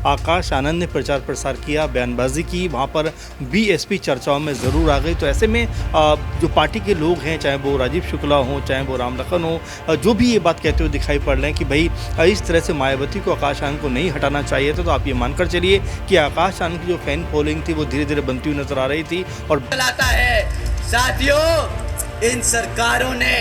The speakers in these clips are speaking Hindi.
आकाश आनंद ने प्रचार प्रसार किया, बयानबाजी की, वहाँ पर बीएसपी चर्चाओं में ज़रूर आ गई। तो ऐसे में जो पार्टी के लोग हैं, चाहे वो राजीव शुक्ला हों, चाहे वो राम लखन हो, जो भी ये बात कहते हुए दिखाई पड़ रहे हैं कि भाई इस तरह से मायावती को आकाश आनंद को नहीं हटाना चाहिए था, तो आप ये मानकर चलिए कि आकाश आनंद की जो फैन फॉलोइंग थी वो धीरे धीरे बनती हुई नजर आ रही थी। और चलाता है साथियों, इन सरकारों ने,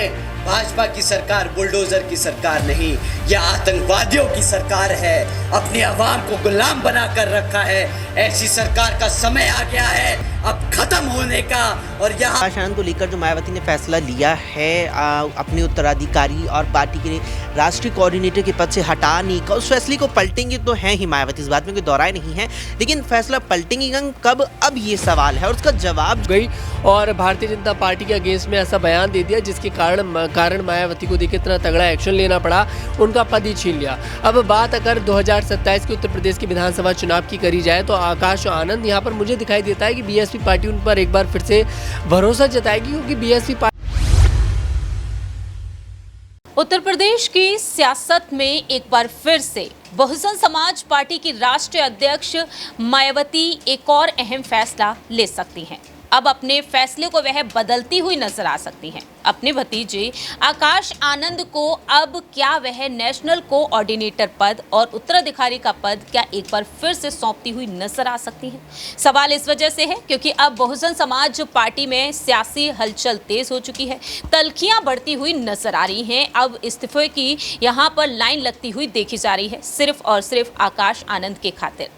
भाजपा की सरकार बुलडोजर की सरकार नहीं, यह आतंकवादियों की सरकार है, अपनी आवाम को गुलाम बनाकर रखा है। ऐसी सरकार का समय आ गया है अब खत्म होने का। और यहाँ आकाश आनंद को लेकर जो मायावती ने फैसला लिया है अपने उत्तराधिकारी और पार्टी के राष्ट्रीय कोऑर्डिनेटर के पद से हटाने का, उस फैसले को पलटेंगे तो हैं ही मायावती, इस बात में कोई दौराय नहीं है, लेकिन फैसला पलटेंगे कब, अब ये सवाल है और उसका जवाब गई और भारतीय जनता पार्टी के अगेंस्ट में ऐसा बयान दे दिया जिसके कारण मायावती को देखिए इतना तगड़ा एक्शन लेना पड़ा, उनका पद ही छीन लिया। अब बात अगर 2027 के उत्तर प्रदेश के विधानसभा चुनाव की करी जाए तो आकाश आनंद यहाँ पर मुझे दिखाई देता है कि बीएसपी पार्टी उन पर एक बार फिर से भरोसा जताएगी, क्योंकि बीएसपी पार्टी उत्तर प्रदेश की सियासत में एक बार फिर से बहुजन समाज पार्टी की राष्ट्रीय अध्यक्ष मायावती एक और अहम फैसला ले सकती हैं। अब अपने फैसले को वह बदलती हुई नजर आ सकती हैं। अपने भतीजे आकाश आनंद को अब क्या वह नेशनल कोऑर्डिनेटर पद और उत्तराधिकारी का पद क्या एक बार फिर से सौंपती हुई नजर आ सकती हैं? सवाल इस वजह से है क्योंकि अब बहुजन समाज पार्टी में सियासी हलचल तेज हो चुकी है, तल्खियां बढ़ती हुई नजर आ रही हैं। अब इस्तीफे की यहां पर लाइन लगती हुई देखी जा रही है, सिर्फ और सिर्फ आकाश आनंद के खातिर।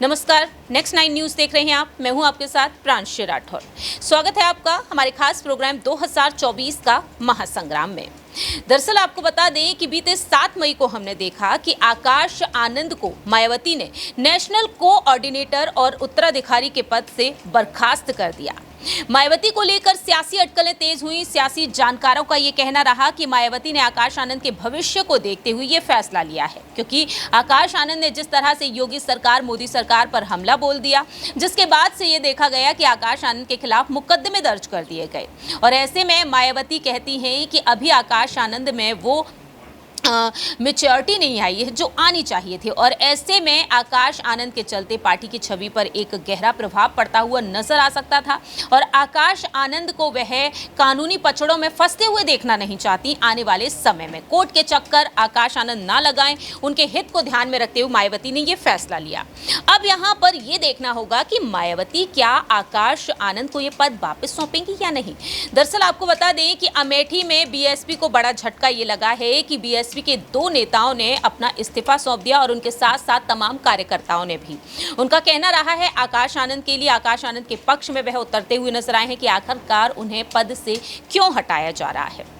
नमस्कार, नेक्स्ट 9 न्यूज़ देख रहे हैं आप। मैं हूं आपके साथ प्रांशु राठौर। स्वागत है आपका हमारे खास प्रोग्राम 2024 का महासंग्राम में। दरअसल आपको बता दें कि बीते 7 मई को हमने देखा कि आकाश आनंद को मायावती ने नेशनल कोऑर्डिनेटर और उत्तराधिकारी के पद से बर्खास्त कर दिया। मायावती को लेकर सियासी अटकलें तेज हुई। सियासी जानकारों का ये कहना रहा कि मायावती ने आकाश आनंद के भविष्य को देखते हुए ये फैसला लिया है, क्योंकि आकाश आनंद ने जिस तरह से योगी सरकार, मोदी सरकार पर हमला बोल दिया, जिसके बाद से ये देखा गया कि आकाश आनंद के खिलाफ मुकदमे दर्ज कर दिए गए। और ऐसे में मायावती कहती हैं कि अभी आकाश आनंद में वो मैच्योरिटी नहीं आई है जो आनी चाहिए थी, और ऐसे में आकाश आनंद के चलते पार्टी की छवि पर एक गहरा प्रभाव पड़ता हुआ नजर आ सकता था। और आकाश आनंद को वह कानूनी पचड़ों में फंसते हुए देखना नहीं चाहती। आने वाले समय में कोर्ट के चक्कर आकाश आनंद ना लगाएं, उनके हित को ध्यान में रखते हुए मायावती ने यह फैसला लिया। अब यहाँ पर यह देखना होगा कि मायावती क्या आकाश आनंद को यह पद वापस सौंपेंगी या नहीं। दरअसल आपको बता दें कि अमेठी में बीएसपी को बड़ा झटका ये लगा है कि बीएसपी के 2 नेताओं ने अपना इस्तीफा सौंप दिया और उनके साथ साथ तमाम कार्यकर्ताओं ने भी। उनका कहना रहा है आकाश आनंद के लिए, आकाश आनंद के पक्ष में वह उतरते हुए नजर आए हैं कि आखिरकार उन्हें पद से क्यों हटाया जा रहा है।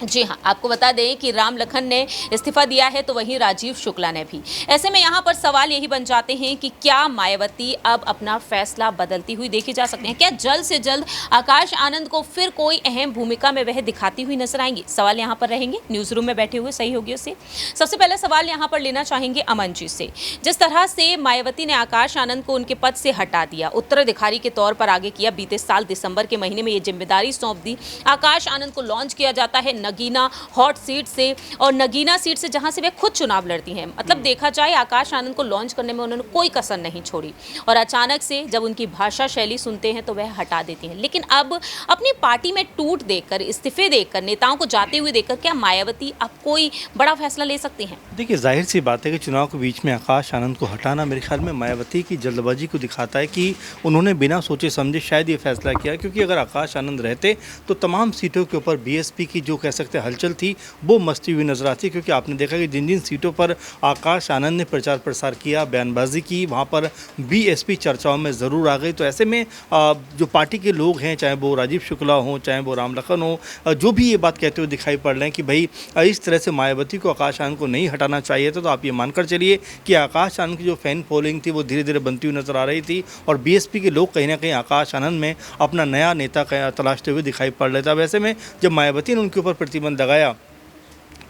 जी हाँ, आपको बता दें कि राम लखन ने इस्तीफा दिया है तो वहीं राजीव शुक्ला ने भी। ऐसे में यहाँ पर सवाल यही बन जाते हैं कि क्या मायावती अब अपना फैसला बदलती हुई देखी जा सकती हैं? क्या जल्द से जल्द आकाश आनंद को फिर कोई अहम भूमिका में वह दिखाती हुई नजर आएंगी? सवाल यहाँ पर रहेंगे न्यूज़ रूम में बैठे हुए सहयोगियों से। सबसे पहले सवाल यहाँ पर लेना चाहेंगे अमन जी से। जिस तरह से मायावती ने आकाश आनंद को उनके पद से हटा दिया, उत्तराधिकारी के तौर पर आगे किया, बीते साल दिसंबर के महीने में ये जिम्मेदारी सौंप दी, आकाश आनंद को लॉन्च किया जाता है नगीना हॉट सीट से, और नगीना सीट से जहां से वे खुद चुनाव लड़ती हैं। मतलब देखा जाए आकाश आनंद को लॉन्च करने में उन्होंने कोई कसर नहीं छोड़ी, और अचानक से जब उनकी भाषा शैली सुनते हैं तो वह हटा देती हैं। लेकिन अब अपनी पार्टी में टूट देखकर, इस्तीफे देखकर, नेताओं को जाते हुए देखकर क्या मायावती अब कोई बड़ा फैसला ले सकती हैं? देखिए, जाहिर सी बात है कि चुनाव के बीच में आकाश आनंद को हटाना मेरे ख्याल में मायावती की जल्दबाजी को दिखाता है कि उन्होंने बिना सोचे समझे शायद ये फैसला किया, क्योंकि अगर आकाश आनंद रहते तो तमाम सीटों के ऊपर बीएसपी की जो कह सकते हैं हलचल थी वो मस्ती हुई नजर आती, क्योंकि आपने देखा कि जिन जिन सीटों पर आकाश आनंद ने प्रचार प्रसार किया, बयानबाजी की, वहाँ पर बीएसपी चर्चाओं में ज़रूर आ गई। तो ऐसे में जो पार्टी के लोग हैं, चाहे वो राजीव शुक्ला हों, चाहे वो राम लखन हो, जो भी ये बात कहते हुए दिखाई पड़ रहे हैं कि भाई इस तरह से मायावती को आकाश आनंद को नहीं हटाना चाहिए था, तो आप ये मानकर चलिए कि आकाश आनंद की जो फैन फॉलोइंग थी वो धीरे धीरे बनती हुई नजर आ रही थी, और बीएसपी के लोग कहीं ना कहीं आकाश आनंद में अपना नया नेता तलाशते हुए दिखाई पड़ रहे थे। अब ऐसे में जब मायावती ने उनके ऊपर प्रतिबंध लगाया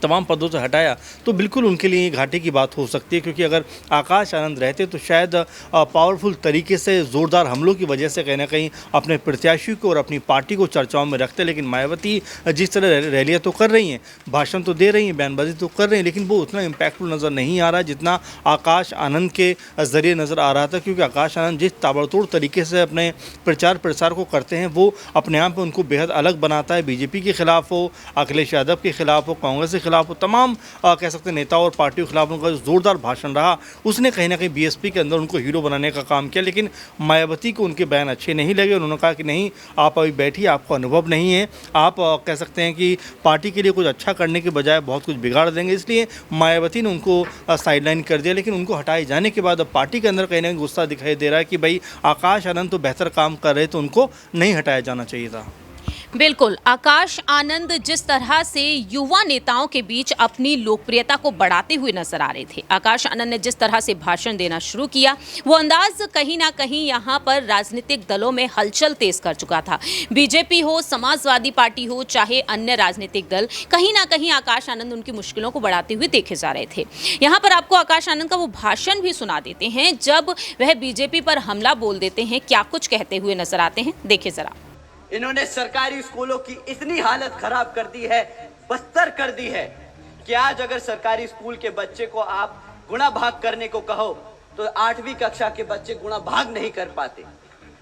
तमाम पदों से हटाया तो बिल्कुल उनके लिए घाटे की बात हो सकती है, क्योंकि अगर आकाश आनंद रहते तो शायद पावरफुल तरीके से ज़ोरदार हमलों की वजह से कहीं ना कहीं अपने प्रत्याशी को और अपनी पार्टी को चर्चाओं में रखते। लेकिन मायावती जिस तरह रैलियाँ तो कर रही हैं, भाषण तो दे रही हैं, बयानबाजी तो कर रही हैं, लेकिन वो उतना इम्पैक्टफुल नज़र नहीं आ रहा जितना आकाश आनंद के ज़रिए नज़र आ रहा था। क्योंकि आकाश आनंद जिस ताबड़तोड़ तरीके से अपने प्रचार प्रसार को करते हैं वो अपने आप में उनको बेहद अलग बनाता है। बीजेपी के खिलाफ हो, अखिलेश यादव के खिलाफ हो, कांग्रेस के खिलाफ हो, तमाम कह सकते हैं नेताओं और पार्टियों के खिलाफ उनका जोरदार भाषण रहा, उसने कहीं ना कहीं बीएसपी के अंदर उनको हीरो बनाने का काम किया। लेकिन मायावती को उनके बयान अच्छे नहीं लगे। उन्होंने कहा कि नहीं, आप अभी बैठिए, आपको अनुभव नहीं है, आप कह सकते हैं कि पार्टी के लिए कुछ अच्छा करने के बजाय बहुत कुछ बिगाड़ देंगे। इसलिए मायावती ने उनको साइडलाइन कर दिया। लेकिन उनको हटाए जाने के बाद अब पार्टी के अंदर कहीं ना कहीं गुस्सा दिखाई दे रहा है कि भाई आकाश आनंद तो बेहतर काम कर रहे, तो उनको नहीं हटाया जाना चाहिए था। बिल्कुल, आकाश आनंद जिस तरह से युवा नेताओं के बीच अपनी लोकप्रियता को बढ़ाते हुए नजर आ रहे थे, आकाश आनंद ने जिस तरह से भाषण देना शुरू किया, वो अंदाज कहीं ना कहीं यहाँ पर राजनीतिक दलों में हलचल तेज कर चुका था। बीजेपी हो, समाजवादी पार्टी हो, चाहे अन्य राजनीतिक दल, कहीं ना कहीं आकाश आनंद उनकी मुश्किलों को बढ़ाते हुए देखे जा रहे थे। यहाँ पर आपको आकाश आनंद का वो भाषण भी सुना देते हैं जब वह बीजेपी पर हमला बोल देते हैं। क्या कुछ कहते हुए नजर आते हैं, देखिए जरा। इन्होंने सरकारी स्कूलों की इतनी हालत खराब कर दी है, बदतर कर दी है कि आज अगर सरकारी स्कूल के बच्चे को आप गुणा भाग करने को कहो तो 8वीं कक्षा के बच्चे गुणा भाग नहीं कर पाते।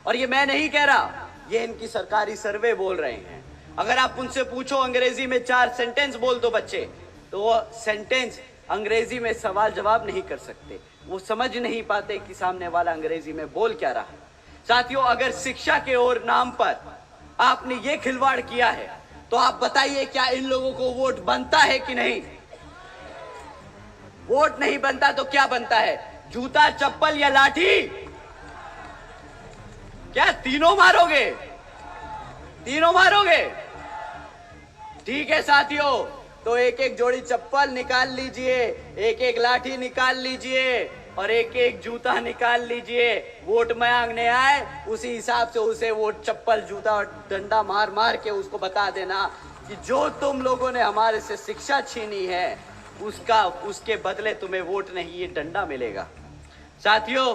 और ये मैं नहीं कह रहा, ये इनकी सरकारी सर्वे बोल रहे हैं। अगर आप उनसे पूछो अंग्रेजी में 4 सेंटेंस बोल दो बच्चे, तो वो सेंटेंस अंग्रेजी में सवाल जवाब नहीं कर सकते। वो समझ नहीं पाते कि सामने वाला अंग्रेजी में बोल क्या रहा है। साथियों, अगर शिक्षा के और नाम पर आपने ये खिलवाड़ किया है तो आप बताइए, क्या इन लोगों को वोट बनता है कि नहीं? वोट नहीं बनता तो क्या बनता है? जूता, चप्पल या लाठी? क्या तीनों मारोगे? तीनों मारोगे? ठीक है साथियों, तो एक एक जोड़ी चप्पल निकाल लीजिए, एक एक लाठी निकाल लीजिए और एक एक जूता निकाल लीजिए। वोट मांगने आए, उसी हिसाब से उसे वोट, चप्पल, जूता और डंडा मार मार के उसको बता देना कि जो तुम लोगों ने हमारे से शिक्षा छीनी है उसके बदले तुम्हें वोट नहीं, ये डंडा मिलेगा। साथियों,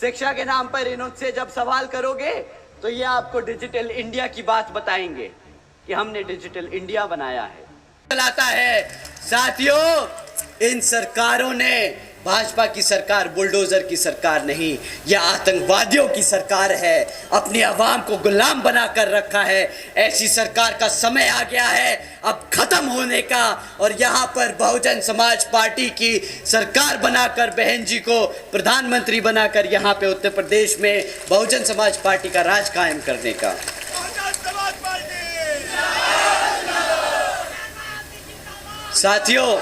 शिक्षा के नाम पर इनसे जब सवाल करोगे तो ये आपको डिजिटल इंडिया की बात बताएंगे कि हमने डिजिटल इंडिया बनाया है, चलाता है। साथियों, इन सरकारों ने, भाजपा की सरकार बुलडोजर की सरकार नहीं, यह आतंकवादियों की सरकार है, अपनी आवाम को गुलाम बनाकर रखा है। ऐसी सरकार का समय आ गया है अब खत्म होने का। और यहाँ पर बहुजन समाज पार्टी की सरकार बनाकर, बहन जी को प्रधानमंत्री बनाकर यहाँ पे उत्तर प्रदेश में बहुजन समाज पार्टी का राज कायम करने का। साथियों,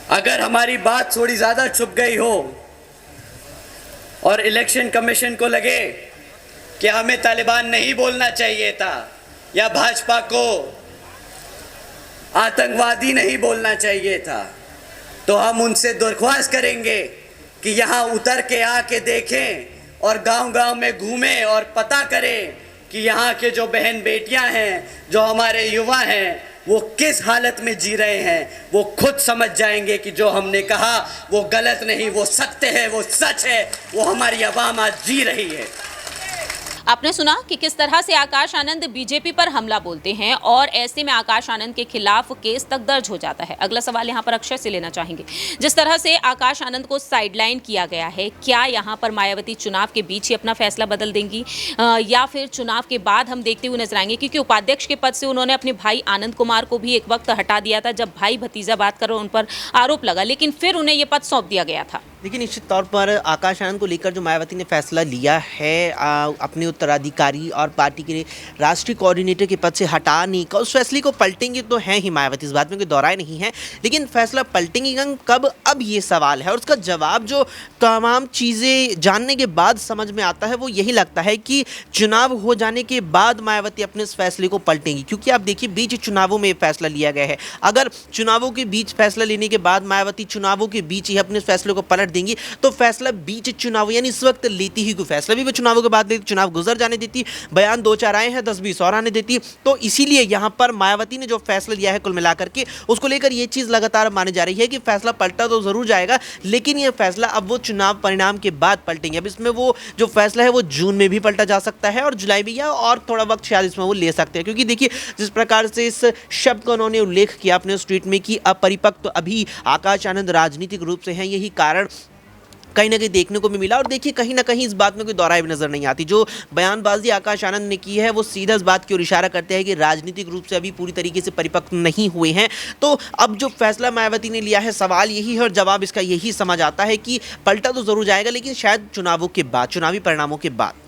अगर हमारी बात थोड़ी ज़्यादा छुप गई हो और इलेक्शन कमीशन को लगे कि हमें तालिबान नहीं बोलना चाहिए था या भाजपा को आतंकवादी नहीं बोलना चाहिए था, तो हम उनसे दरख्वास्त करेंगे कि यहाँ उतर के आके देखें और गांव-गांव में घूमें और पता करें कि यहाँ के जो बहन बेटियाँ हैं, जो हमारे युवा हैं, वो किस हालत में जी रहे हैं। वो खुद समझ जाएंगे कि जो हमने कहा वो गलत नहीं, वो सत्य है, वो सच है, वो हमारी आवाम आज जी रही है। आपने सुना कि किस तरह से आकाश आनंद बीजेपी पर हमला बोलते हैं और ऐसे में आकाश आनंद के खिलाफ केस तक दर्ज हो जाता है। अगला सवाल यहाँ पर अक्षय से लेना चाहेंगे। जिस तरह से आकाश आनंद को साइडलाइन किया गया है, क्या यहाँ पर मायावती चुनाव के बीच ही अपना फैसला बदल देंगी या फिर चुनाव के बाद हम देखते हुए नजर आएंगे? क्योंकि उपाध्यक्ष के पद से उन्होंने अपने भाई आनंद कुमार को भी एक वक्त हटा दिया था जब भाई भतीजा बात कर उन पर आरोप लगा, लेकिन फिर उन्हें ये पद सौंप दिया गया था। देखिए, निश्चित तौर पर आकाश आनंद को लेकर जो मायावती ने फैसला लिया है अपने उत्तराधिकारी और पार्टी के राष्ट्रीय कोऑर्डिनेटर के पद से हटाने का, उस फैसले को पलटेंगे तो हैं ही मायावती, इस बात में कोई दौराय नहीं है। लेकिन फैसला पलटेंगे कब, अब ये सवाल है। और उसका जवाब जो तमाम चीज़ें जानने के बाद समझ में आता है वो यही लगता है कि चुनाव हो जाने के बाद मायावती अपने इस फैसले को पलटेंगी। क्योंकि आप देखिए, बीच चुनावों में फैसला लिया गया है। अगर चुनावों के बीच फैसला लेने के बाद मायावती चुनावों के बीच ही अपने फैसले को पलट कर देंगी तो फैसला बीच चुनाव यानी इस वक्त लेती ही कोई फैसला भी वो चुनावों के बाद लेती, चुनाव गुजर जाने देती, बयान 2-4 आए हैं 10-20 और आने देती। तो इसीलिए यहाँ पर मायावती ने जो फैसला लिया है कुल मिलाकर के उसको लेकर ये चीज़ लगातार मानी जा रही है कि फैसला पलटा तो जरूर जाएगा, लेकिन ये फैसला अब वो चुनाव परिणाम के बाद पलटेंगे। अब इसमें वो जो फैसला है वो जून में भी पलटा जा सकता है और जुलाई में, या और थोड़ा वक्त शायद इसमें वो ले सकते हैं, क्योंकि देखिए जिस प्रकार से इस शब्द का उन्होंने उल्लेख किया अपने उस ट्वीट में कि अपरिपक्व अभी आकाश आनंद राजनीतिक रूप से हैं, यही कारण कहीं ना कहीं देखने को भी मिला। और देखिए कहीं ना कहीं इस बात में कोई दोहराई भी नजर नहीं आती। जो बयानबाजी आकाश आनंद ने की है वो सीधा इस बात की ओर इशारा करते हैं कि राजनीतिक रूप से अभी पूरी तरीके से परिपक्व नहीं हुए हैं। तो अब जो फैसला मायावती ने लिया है, सवाल यही है और जवाब इसका यही समझ आता है कि पलटा तो जरूर जाएगा, लेकिन शायद चुनावों के बाद, चुनावी परिणामों के बाद।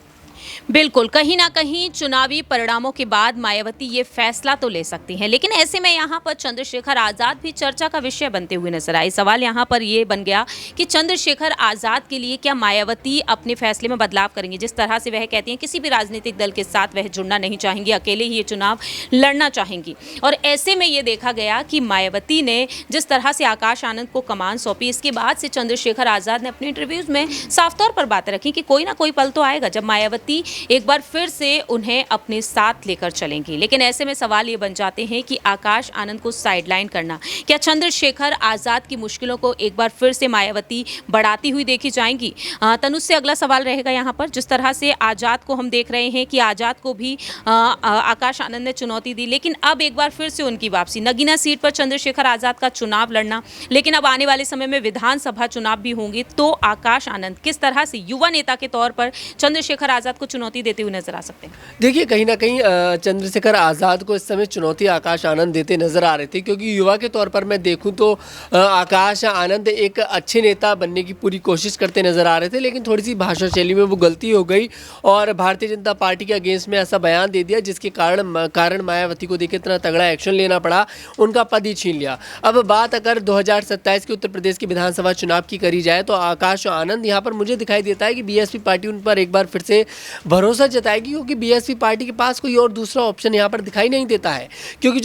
बिल्कुल, कहीं ना कहीं चुनावी परिणामों के बाद मायावती ये फैसला तो ले सकती हैं, लेकिन ऐसे में यहाँ पर चंद्रशेखर आज़ाद भी चर्चा का विषय बनते हुए नजर आए। सवाल यहाँ पर ये बन गया कि चंद्रशेखर आज़ाद के लिए क्या मायावती अपने फैसले में बदलाव करेंगे। जिस तरह से वह कहती हैं किसी भी राजनीतिक दल के साथ वह जुड़ना नहीं चाहेंगी, अकेले ही ये चुनाव लड़ना चाहेंगी। और ऐसे में ये देखा गया कि मायावती ने जिस तरह से आकाश आनंद को कमान सौंपी, इसके बाद से चंद्रशेखर आज़ाद ने अपने इंटरव्यूज में साफ तौर पर बातें रखी कि कोई ना कोई पल तो आएगा जब मायावती एक बार फिर से उन्हें अपने साथ लेकर चलेंगी। लेकिन ऐसे में सवाल ये बन जाते हैं कि आकाश आनंद को साइडलाइन करना, क्या चंद्रशेखर आज़ाद की मुश्किलों को एक बार फिर से मायावती बढ़ाती हुई देखी जाएंगी। तनुज से अगला सवाल रहेगा यहाँ पर, जिस तरह से आज़ाद को हम देख रहे हैं कि आज़ाद को भी आकाश आनंद ने चुनौती दी, लेकिन अब एक बार फिर से उनकी वापसी, नगीना सीट पर चंद्रशेखर आज़ाद का चुनाव लड़ना, लेकिन अब आने वाले समय में विधानसभा चुनाव भी होंगे, तो आकाश आनंद किस तरह से युवा नेता के तौर पर चंद्रशेखर आज़ाद को चुनौती देते हुए नजर आ सकते हैं। देखिए कहीं ना कहीं चंद्रशेखर आज़ाद को इस समय चुनौती आकाश आनंद देते नजर आ रहे थे, क्योंकि युवा के तौर पर मैं देखूं तो आकाश आनंद एक अच्छे नेता बनने की पूरी कोशिश करते नजर आ रहे थे, लेकिन थोड़ी सी भाषा शैली में वो गलती हो गई और भारतीय जनता पार्टी के अगेंस्ट में ऐसा बयान दे दिया जिसके कारण मायावती को देखिए इतना तगड़ा एक्शन लेना पड़ा, उनका पद ही छीन लिया। अब बात अगर 2027 के उत्तर प्रदेश की विधानसभा चुनाव की करी जाए तो आकाश आनंद यहाँ पर मुझे दिखाई देता है कि बीएसपी पार्टी उन पर एक बार फिर से भरोसा जताएगी, क्योंकि बीएसपी पार्टी के पास कोई और दूसरा ऑप्शन यहाँ पर दिखाई नहीं देता है। क्योंकि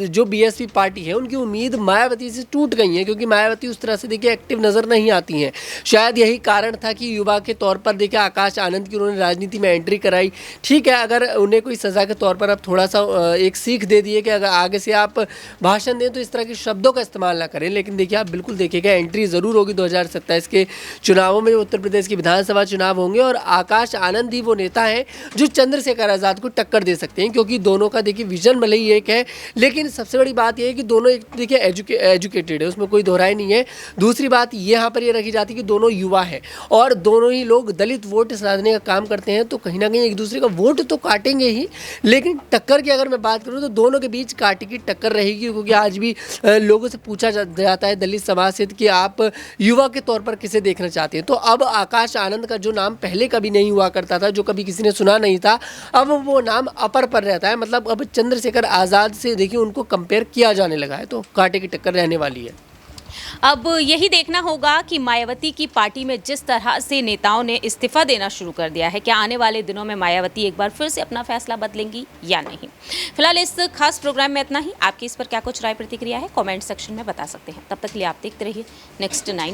जो बीएसपी पार्टी है उनकी उम्मीद मायावती से टूट गई है, क्योंकि मायावती उस तरह से देखिए एक्टिव नजर नहीं आती हैं। शायद यही कारण था कि युवा के तौर पर देखिए आकाश आनंद की उन्होंने राजनीति में एंट्री कराई। ठीक है, अगर उन्हें कोई सज़ा के तौर पर अब थोड़ा सा एक सीख दे दिए कि अगर आगे से आप भाषण दें तो इस तरह के शब्दों का इस्तेमाल ना करें, लेकिन देखिए आप बिल्कुल देखिएगा एंट्री ज़रूर होगी 2027 के चुनावों में, उत्तर प्रदेश की विधानसभा चुनाव होंगे और आकाश आनंद ही वो नेता है जो चंद्रशेखर आज़ाद को टक्कर दे सकते हैं, क्योंकि दोनों का देखिए विजन भले ही एक है, लेकिन सबसे बड़ी बात यह है कि दोनों एक देखिए एजुकेटेड है, उसमें कोई दोहराई नहीं है। दूसरी बात यहाँ पर ये रखी जाती है कि दोनों युवा है और दोनों ही लोग दलित वोट साधने का काम करते हैं, तो कहीं ना कहीं एक दूसरे का वोट तो काटेंगे ही, लेकिन टक्कर की अगर मैं बात करूँ तो दोनों के बीच कांटे की टक्कर रहेगी। क्योंकि आज भी लोगों से पूछा जाता है दलित समाज से कि आप युवा के तौर पर किसे देखना चाहते हैं, तो अब आकाश आनंद का जो नाम पहले कभी नहीं हुआ करता था, जो कभी किसी ने सुना नहीं था, अब वो नाम अपर पर रहता है। मतलब अब चंद्रशेखर आज़ाद से देखिए उनको कंपेयर किया जाने लगा है, तो कांटे की टक्कर रहने वाली है। अब यही देखना होगा कि मायावती की पार्टी में जिस तरह से नेताओं ने इस्तीफा देना शुरू कर दिया है, क्या आने वाले दिनों में मायावती एक बार फिर से अपना फैसला बदलेंगी या नहीं। फिलहाल इस खास प्रोग्राम में इतना ही। आपकी इस पर क्या कुछ राय प्रतिक्रिया है कमेंट सेक्शन में बता सकते हैं। तब तक के लिए आप देखते रहिए नेक्स्ट 9।